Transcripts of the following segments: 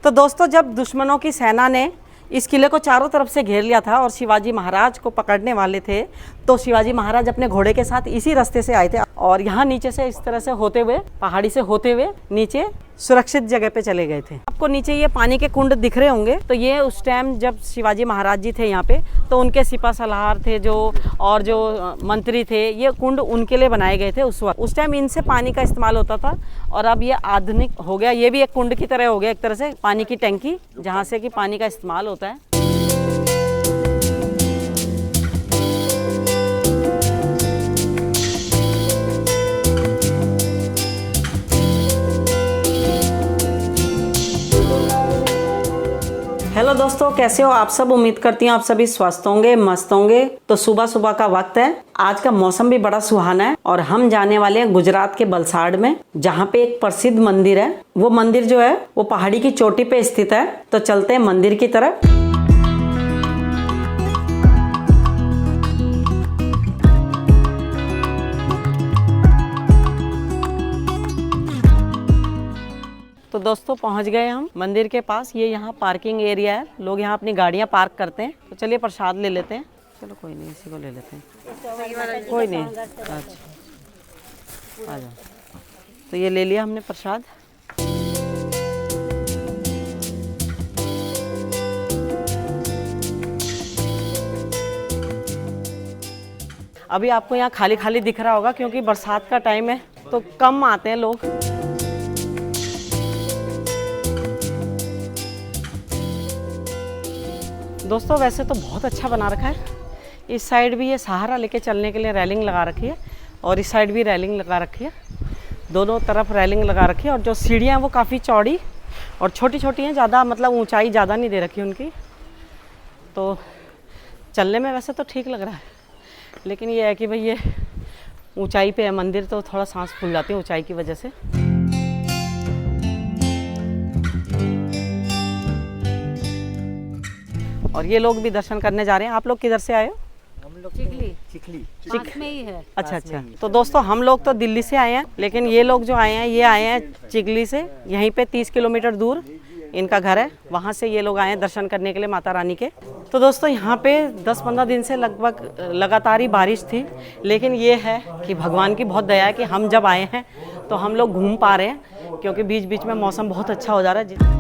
तो दोस्तों, जब दुश्मनों की सेना ने इस किले को चारों तरफ से घेर लिया था और शिवाजी महाराज को पकड़ने वाले थे, तो शिवाजी महाराज अपने घोड़े के साथ इसी रास्ते से आए थे और यहाँ नीचे से इस तरह से होते हुए, पहाड़ी से होते हुए नीचे सुरक्षित जगह पे चले गए थे। आपको नीचे ये पानी के कुंड दिख रहे होंगे, तो ये उस टाइम जब शिवाजी महाराज जी थे यहाँ पे, तो उनके सिपा सलार थे जो, और जो मंत्री थे, ये कुंड उनके लिए बनाए गए थे उस वक्त। उस टाइम इनसे पानी का इस्तेमाल होता था और अब ये आधुनिक हो गया। ये भी एक कुंड की तरह हो गया, एक तरह से पानी की टंकी जहाँ से कि पानी का इस्तेमाल होता है। हेलो दोस्तों, कैसे हो आप सब? उम्मीद करती हूँ आप सभी स्वस्थ होंगे, मस्त होंगे। तो सुबह सुबह का वक्त है, आज का मौसम भी बड़ा सुहाना है और हम जाने वाले हैं गुजरात के वलसाड में, जहाँ पे एक प्रसिद्ध मंदिर है। वो मंदिर जो है वो पहाड़ी की चोटी पे स्थित है। तो चलते हैं मंदिर की तरफ। तो दोस्तों, पहुंच गए हम मंदिर के पास। ये यहाँ पार्किंग एरिया है, लोग यहाँ अपनी गाड़ियाँ पार्क करते हैं। तो चलिए प्रसाद ले लेते हैं। चलो कोई नहीं, इसी को ले लेते हैं, कोई नहीं। अच्छा, आ जाओ। तो ये ले लिया हमने प्रसाद। अभी आपको यहाँ खाली खाली दिख रहा होगा क्योंकि बरसात का टाइम है, तो कम आते हैं लोग। दोस्तों, वैसे तो बहुत अच्छा बना रखा है। इस साइड भी ये सहारा लेके चलने के लिए रेलिंग लगा रखी है और इस साइड भी रेलिंग लगा रखी है। दोनों तरफ रेलिंग लगा रखी है और जो सीढ़ियाँ हैं वो काफ़ी चौड़ी और छोटी छोटी हैं, ज़्यादा मतलब ऊंचाई ज़्यादा नहीं दे रखी उनकी। तो चलने में वैसे तो ठीक लग रहा है, लेकिन ये है कि भाई ये ऊंचाई पे है मंदिर, तो थोड़ा सांस फूल जाती है ऊंचाई की वजह से। और ये लोग भी दर्शन करने जा रहे हैं। आप लोग किधर से आए हो? हम लोग चिखली में ही है। अच्छा अच्छा। तो दोस्तों, हम लोग तो दिल्ली से आए हैं, लेकिन ये लोग जो आए हैं ये आए हैं चिखली से। यहीं पे 30 किलोमीटर दूर इनका घर है, वहाँ से ये लोग आए हैं दर्शन करने के लिए माता रानी के। तो दोस्तों, यहाँ पे 10-15 दिन से लगभग लगातार ही बारिश थी, लेकिन ये है कि भगवान की बहुत दया है कि हम जब आए हैं तो हम लोग घूम पा रहे हैं, क्योंकि बीच बीच में मौसम बहुत अच्छा हो जा रहा है।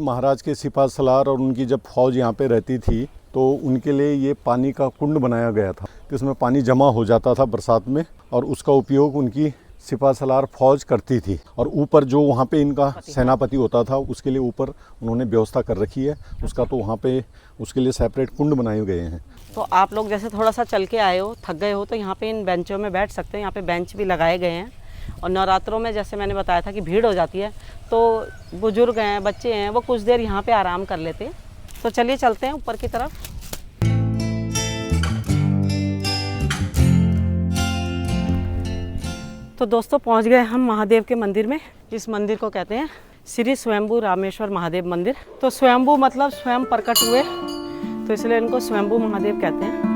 महाराज के सिपा सलार और उनकी जब फौज यहाँ पे रहती थी, तो उनके लिए ये पानी का कुंड बनाया गया था। इसमें पानी जमा हो जाता था बरसात में और उसका उपयोग उनकी सिपा सलार फौज करती थी। और ऊपर जो वहाँ पे इनका सेनापति होता था, उसके लिए ऊपर उन्होंने व्यवस्था कर रखी है उसका, तो वहाँ पे उसके लिए सेपरेट कुंड बनाए गए हैं। तो आप लोग जैसे थोड़ा सा चल के आए हो, थक गए हो, तो यहाँ पे इन बेंचों में बैठ सकते हैं। यहाँ पे बेंच भी लगाए गए हैं। और नवरात्रों में जैसे मैंने बताया था कि भीड़ हो जाती है, तो बुजुर्ग हैं, बच्चे हैं, वो कुछ देर यहाँ पे आराम कर लेते हैं। तो चलिए चलते हैं ऊपर की तरफ। तो दोस्तों, पहुँच गए हम महादेव के मंदिर में। इस मंदिर को कहते हैं श्री स्वयंभू रामेश्वर महादेव मंदिर। तो स्वयंभू मतलब स्वयं प्रकट हुए, तो इसलिए इनको स्वयंभू महादेव कहते हैं।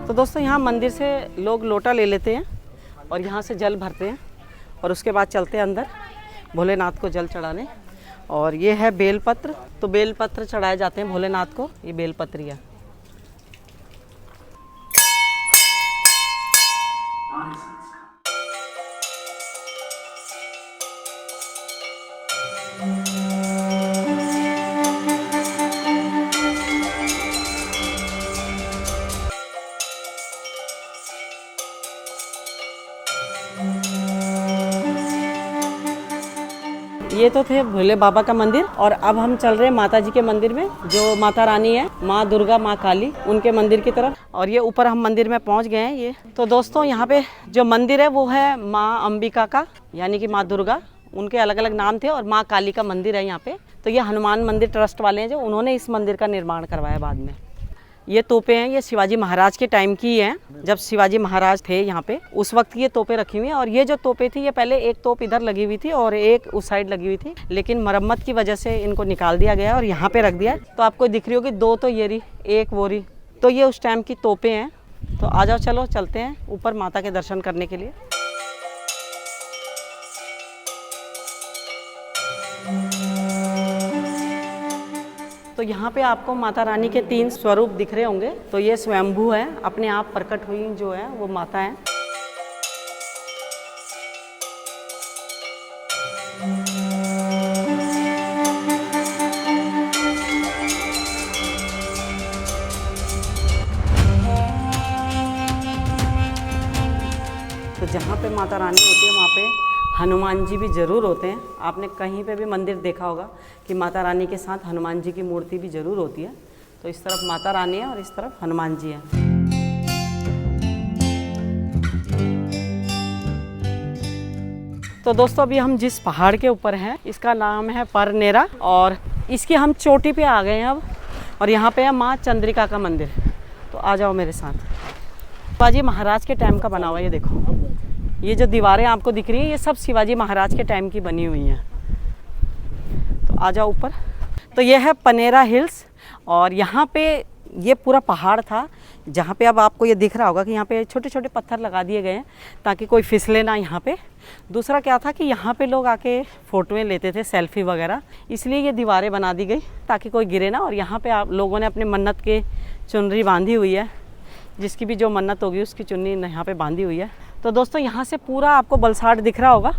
तो दोस्तों, यहाँ मंदिर से लोग लोटा ले लेते हैं और यहाँ से जल भरते हैं और उसके बाद चलते हैं अंदर भोलेनाथ को जल चढ़ाने। और ये है बेलपत्र, तो बेलपत्र चढ़ाए जाते हैं भोलेनाथ को। ये बेलपत्री है। ये तो थे भोले बाबा का मंदिर और अब हम चल रहे हैं माता जी के मंदिर में, जो माता रानी है, माँ दुर्गा, माँ काली, उनके मंदिर की तरफ। और ये ऊपर हम मंदिर में पहुंच गए हैं। ये तो दोस्तों, यहाँ पे जो मंदिर है वो है माँ अंबिका का, यानी कि माँ दुर्गा। उनके अलग अलग नाम थे और माँ काली का मंदिर है यहाँ पे। तो ये हनुमान मंदिर ट्रस्ट वाले हैं जो, उन्होंने इस मंदिर का निर्माण करवाया बाद में। ये तोपें हैं, ये शिवाजी महाराज के टाइम की हैं। जब शिवाजी महाराज थे यहाँ पे उस वक्त ये तोपें रखी हुई हैं। और ये जो तोपें थी ये पहले एक तोप इधर लगी हुई थी और एक उस साइड लगी हुई थी, लेकिन मरम्मत की वजह से इनको निकाल दिया गया और यहाँ पे रख दिया। तो आपको दिख रही होगी 2 तो ये रही, 1 वो रही। तो ये उस टाइम की तोपें हैं। तो आ जाओ, चलो चलते हैं ऊपर माता के दर्शन करने के लिए। तो यहाँ पे आपको माता रानी के 3 स्वरूप दिख रहे होंगे। तो ये स्वयंभू है, अपने आप प्रकट हुई जो है वो माता है। तो जहाँ पे माता रानी होती है वहाँ पे हनुमान जी भी ज़रूर होते हैं। आपने कहीं पे भी मंदिर देखा होगा कि माता रानी के साथ हनुमान जी की मूर्ति भी ज़रूर होती है। तो इस तरफ माता रानी है और इस तरफ हनुमान जी है। तो दोस्तों अभी हम जिस पहाड़ के ऊपर हैं इसका नाम है परनेरा और इसकी हम चोटी पे आ गए हैं अब। और यहाँ पे है माँ चंद्रिका का मंदिर। तो आ जाओ मेरे साथ। शिवाजी महाराज के टाइम का बना हुआ है। ये देखो, ये जो दीवारें आपको दिख रही हैं ये सब शिवाजी महाराज के टाइम की बनी हुई हैं। तो आ जाओ ऊपर। तो ये है पनेरा हिल्स और यहाँ पे ये पूरा पहाड़ था जहाँ पे अब आपको ये दिख रहा होगा कि यहाँ पे छोटे छोटे पत्थर लगा दिए गए हैं ताकि कोई फिसले ना यहाँ पे। दूसरा क्या था कि यहाँ पे लोग आके फ़ोटोएं लेते थे, सेल्फी वगैरह, इसलिए ये दीवारें बना दी गई ताकि कोई गिरे ना। और यहाँ पे आप लोगों ने अपने मन्नत के चुनरी बांधी हुई है, जिसकी भी जो मन्नत होगी उसकी चुन्नी यहाँ पे बांधी हुई है। तो दोस्तों यहाँ से पूरा आपको बलसाड़ दिख रहा होगा,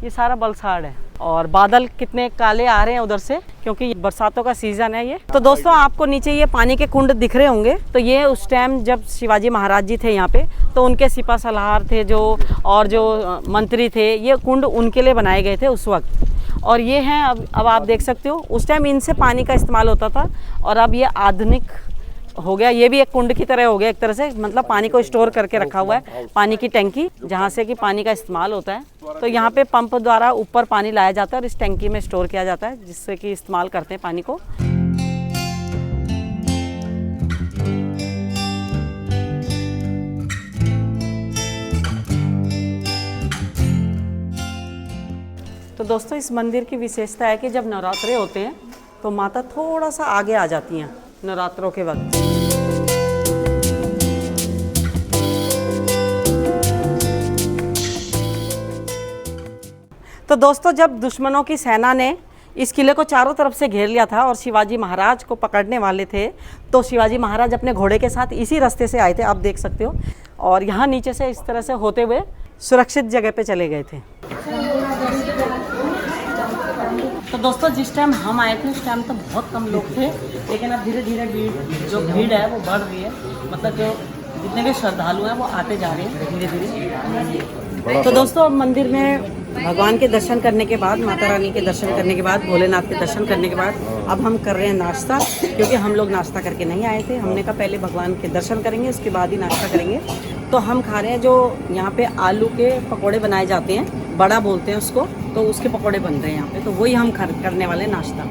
ये सारा बलसाड़ है। और बादल कितने काले आ रहे हैं उधर से क्योंकि बरसातों का सीज़न है ये। तो दोस्तों आपको नीचे ये पानी के कुंड दिख रहे होंगे। तो ये उस टाइम जब शिवाजी महाराज जी थे यहाँ पे तो उनके सिपा सलार थे जो और जो मंत्री थे, ये कुंड उनके लिए बनाए गए थे उस वक्त। और ये हैं अब आप देख सकते हो, उस टाइम इनसे पानी का इस्तेमाल होता था और अब ये आधुनिक हो गया। ये भी एक कुंड की तरह हो गया एक तरह से, मतलब पानी को स्टोर करके रखा हुआ है, पानी की टंकी जहाँ से कि पानी का इस्तेमाल होता है। तो यहाँ पे पंप द्वारा ऊपर पानी लाया जाता है और इस टंकी में स्टोर किया जाता है जिससे कि इस्तेमाल करते हैं पानी को। तो दोस्तों इस मंदिर की विशेषता है कि जब नवरात्रे होते हैं तो माता थोड़ा सा आगे आ जाती हैं नवरात्रों के वक्त। तो दोस्तों जब दुश्मनों की सेना ने इस किले को चारों तरफ से घेर लिया था और शिवाजी महाराज को पकड़ने वाले थे तो शिवाजी महाराज अपने घोड़े के साथ इसी रास्ते से आए थे, आप देख सकते हो। और यहाँ नीचे से इस तरह से होते हुए सुरक्षित जगह पे चले गए थे। तो दोस्तों जिस टाइम हम आए थे उस टाइम तो बहुत कम लोग थे, लेकिन अब धीरे धीरे भीड़ है वो बढ़ रही है। मतलब जो जितने भी श्रद्धालु हैं वो आते जा रहे हैं धीरे धीरे। तो दोस्तों अब मंदिर में भगवान के दर्शन करने के बाद, माता रानी के दर्शन करने के बाद, भोलेनाथ के दर्शन करने के बाद अब हम कर रहे हैं नाश्ता, क्योंकि हम लोग नाश्ता करके नहीं आए थे। हमने कहा पहले भगवान के दर्शन करेंगे उसके बाद ही नाश्ता करेंगे। तो हम खा रहे हैं जो यहाँ पे आलू के पकोड़े बनाए जाते हैं, बड़ा बोलते हैं उसको, तो उसके पकोड़े बन रहे हैं यहाँ पे। तो वही हम करने वाले नाश्ता।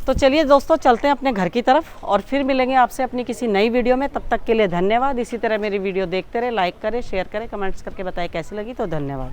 तो चलिए दोस्तों चलते हैं अपने घर की तरफ और फिर मिलेंगे आपसे अपनी किसी नई वीडियो में। तब तक के लिए धन्यवाद। इसी तरह मेरी वीडियो देखते रहे, लाइक करें, शेयर करें, कमेंट्स करके बताएं कैसी लगी। तो धन्यवाद।